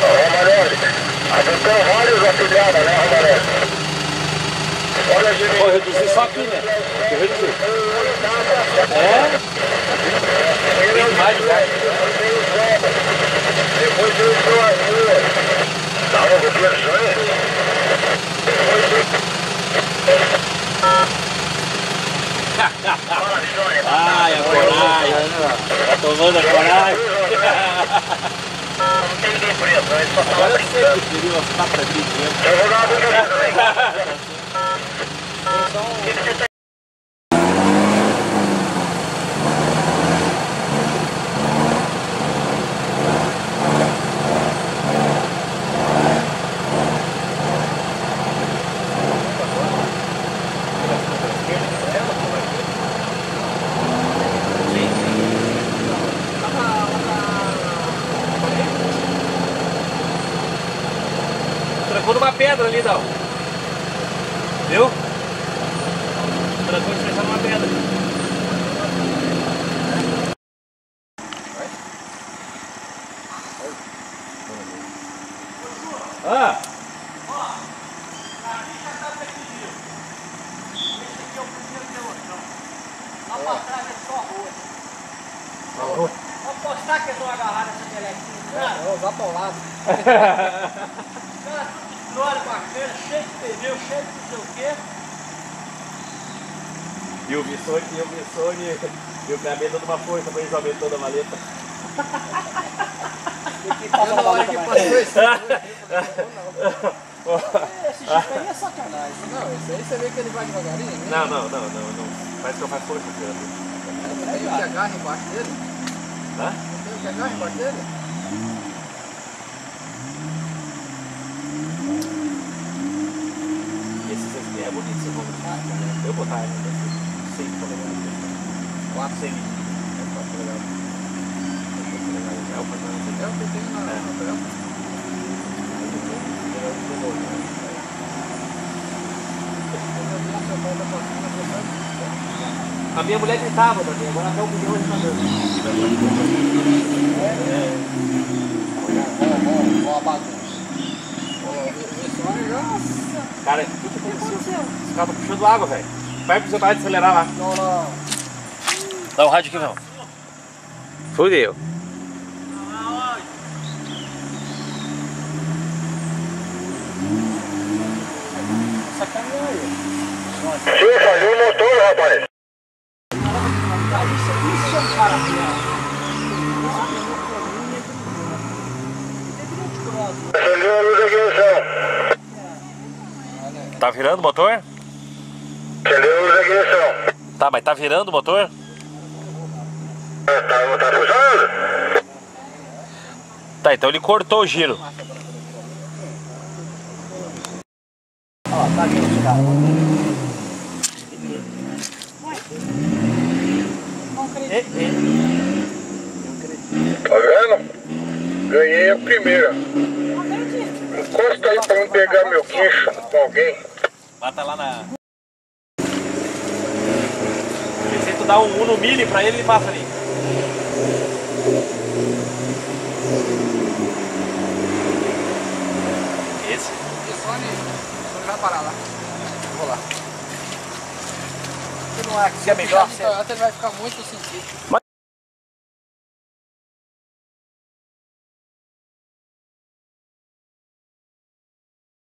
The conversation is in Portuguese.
Romanelli, acertou vários afiliados, né, Romanelli? Olha, Jimmy. Vou reduzir só aqui, né? Vou reduzir. É? Tem mais de baixo. Depois eu estou aqui. Tá, eu vou pensar, hein? Ai, a coragem. Tá tomando a coragem. Não tem ninguém preso, ele só tava Agora eu sei brincando. que queria umas papas brincando. Eu vou dar uma brincadeira também. Trancou numa pedra ali, Dal. Viu? Trancou de fechar numa pedra. Ah! Lá pra trás é só rua. Vou postar que eu tô agarrado nessa telequinha. Vou usar para o lado. Cara, tudo de trolha bacana, cheio de pneu, cheio de não sei o quê. E o Missoni e o Cabê dando uma força pra eles aumentando a maleta. Eu na hora que passou isso. Esse jeito aí é sacanagem. Não, isso aí você vê que ele vai devagarinho, né? Não. Parece que eu faço força aqui. Tem o que agarra embaixo dele? Hã? Tem o que agarra embaixo dele? Esse aqui é bonito, você compra. Eu botar ainda 100 polegadas. 400 polegadas. É o que tem na tela. A minha mulher gritava também, agora até o milhão de mandando. Ó a bagunça. Nossa! Cara, o que aconteceu? Esse carro tá puxando água, velho. Vai pro seu pai de acelerar lá. Não. Dá o rádio aqui, não. Fudeu. Sim, falhou o motor, rapaz. Isso é um cara Acendeu a luz da ignição. Tá virando o motor? Acendeu a luz da ignição. Tá, mas tá virando o motor? Tá funcionando? Tá, então ele cortou o giro. Ó, tá aqui o cara. Não acredito. Tá vendo? Ganhei a primeira. Não acredito. Encosta aí pra eu pegar meu queixo com alguém. Bata lá na... Se tu dá um no milho pra ele passa ali. Esse? Isso, Sony vai parar lá. Vou lá. Se não é que é melhor, Então, ele vai ficar muito sentido.